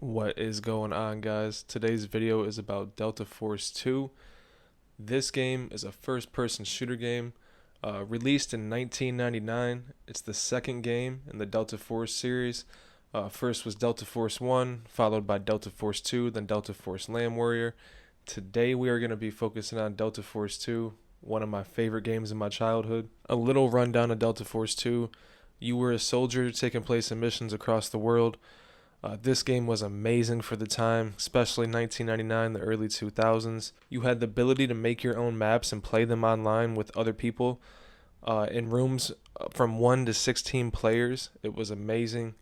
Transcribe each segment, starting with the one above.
What is going on, guys? Today's video is about Delta Force 2. This game is a first-person shooter game released in 1999. It's the second game in the Delta Force series. First was Delta Force 1, followed by Delta Force 2, then Delta Force Land Warrior. Today we are going to be focusing on Delta Force 2, one of my favorite games in my childhood. A little rundown of Delta Force 2. You were a soldier taking place in missions across the world. This game was amazing for the time, especially 1999, the early 2000s. You had the ability to make your own maps and play them online with other people in rooms from 1 to 16 players. It was amazing.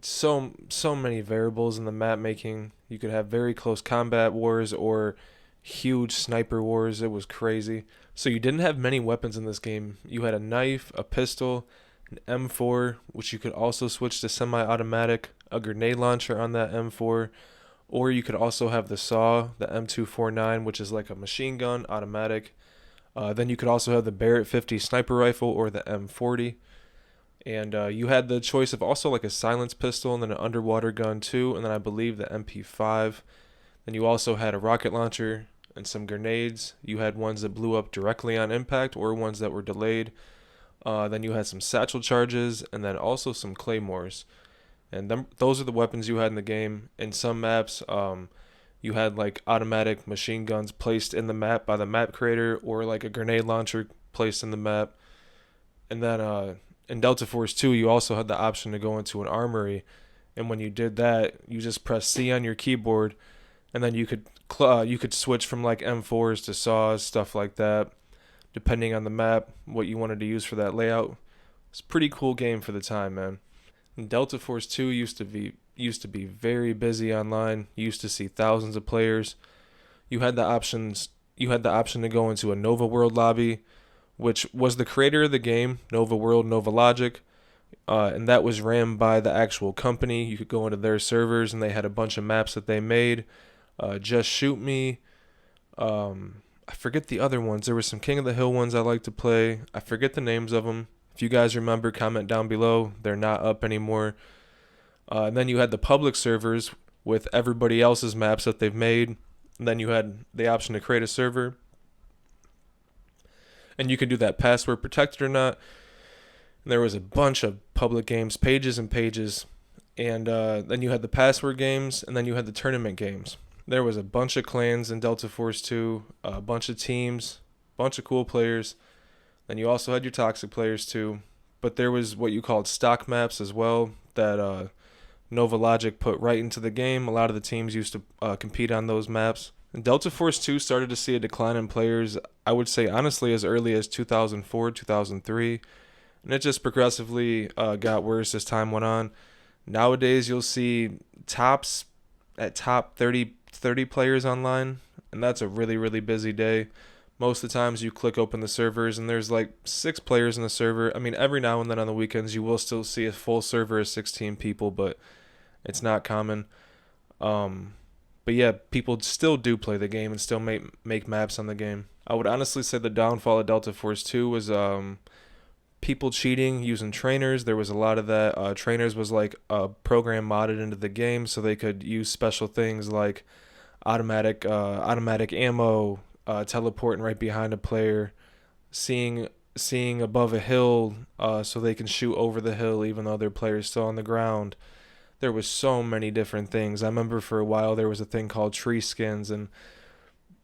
So many variables in the map making. You could have very close combat wars or huge sniper wars. It was crazy. So you didn't have many weapons in this game. You had a knife, a pistol, an M4, which you could also switch to semi-automatic, a grenade launcher on that M4, or you could also have the SAW, the M249, which is like a machine gun, automatic. Then you could also have the Barrett 50 sniper rifle or the M40. And you had the choice of also like a silence pistol and then an underwater gun too, and then I believe the MP5. Then you also had a rocket launcher and some grenades. You had ones that blew up directly on impact or ones that were delayed. Then you had some satchel charges and then also some claymores. And those are the weapons you had in the game. In some maps, you had like automatic machine guns placed in the map by the map creator or like a grenade launcher placed in the map. And then in Delta Force 2, you also had the option to go into an armory. And when you did that, you just press C on your keyboard and then you could switch from like M4s to SAWs, stuff like that, depending on the map, what you wanted to use for that layout. It's a pretty cool game for the time, man. And Delta Force 2 used to be very busy online. You used to see thousands of players. You had the option to go into a Nova World lobby, which was the creator of the game, Nova World, Nova Logic, and that was ran by the actual company. You could go into their servers, and they had a bunch of maps that they made. Just Shoot Me. I forget the other ones. There were some King of the Hill ones I like to play. I forget the names of them. If you guys remember, comment down below. They're not up anymore. And then you had the public servers with everybody else's maps that they've made. And then you had the option to create a server. And you could do that password protected or not. And there was a bunch of public games, pages and pages. And then you had the password games, and then you had the tournament games. There was a bunch of clans in Delta Force 2, a bunch of teams, a bunch of cool players. Then you also had your toxic players too. But there was what you called stock maps as well that Nova Logic put right into the game. A lot of the teams used to compete on those maps. And Delta Force 2 started to see a decline in players, I would say honestly as early as 2004, 2003. And it just progressively got worse as time went on. Nowadays you'll see tops at top 30 players online, and that's a really, really busy day. Most of the times you click open the servers and there's like 6 players in the server. I mean, every now and then on the weekends you will still see a full server of 16 people, but it's not common. But yeah, people still do play the game and still make maps on the game. I would honestly say the downfall of Delta Force 2 was people cheating using trainers. There was a lot of that. Trainers was like a program modded into the game so they could use special things like automatic ammo, teleporting right behind a player, seeing above a hill so they can shoot over the hill even though their player's still on the ground. There was so many different things. I remember for a while there was a thing called tree skins, and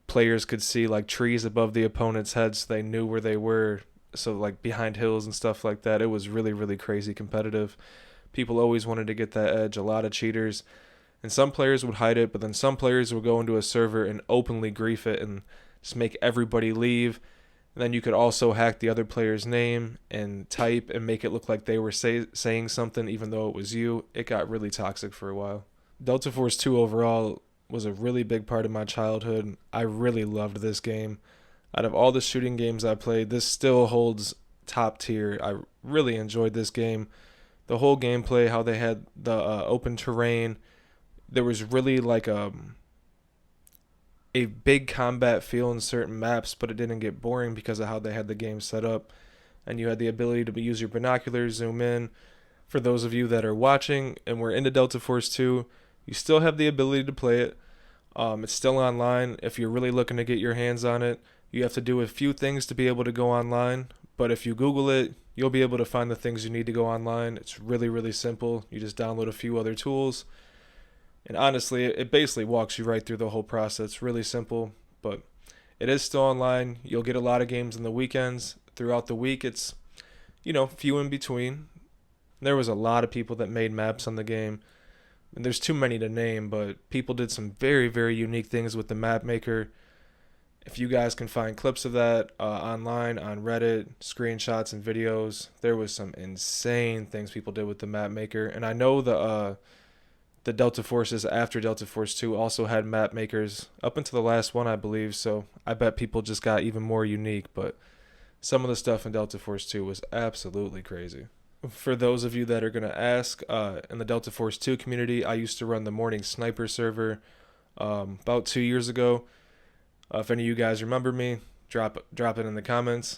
players could see like trees above the opponent's heads so they knew where they were, so like behind hills and stuff like that. It was really, really crazy competitive. People always wanted to get that edge. A lot of cheaters. And some players would hide it, but then some players would go into a server and openly grief it and just make everybody leave. And then you could also hack the other player's name and type and make it look like they were saying something even though it was you. It got really toxic for a while. Delta Force 2 overall was a really big part of my childhood. I really loved this game. Out of all the shooting games I played, this still holds top tier. I really enjoyed this game. The whole gameplay, how they had the open terrain. There was really like a big combat feel in certain maps, but it didn't get boring because of how they had the game set up. And you had the ability to use your binoculars, zoom in. For those of you that are watching and were into Delta Force 2, You still have the ability to play it. It's still online. If you're really looking to get your hands on it, you have to do a few things to be able to go online. But if you Google it, you'll be able to find the things you need to go online. It's really, really simple. You just download a few other tools. And honestly, it basically walks you right through the whole process. It's really simple, but it is still online. You'll get a lot of games on the weekends. Throughout the week, it's, few in between. There was a lot of people that made maps on the game. And there's too many to name, but people did some very, very unique things with the map maker. If you guys can find clips of that online on Reddit, screenshots and videos, there was some insane things people did with the map maker. And I know the Delta Forces after Delta Force 2 also had map makers up until the last one, I believe. So I bet people just got even more unique. But some of the stuff in Delta Force 2 was absolutely crazy. For those of you that are going to ask, in the Delta Force 2 community, I used to run the Morning Sniper server about 2 years ago. If any of you guys remember me, drop it in the comments.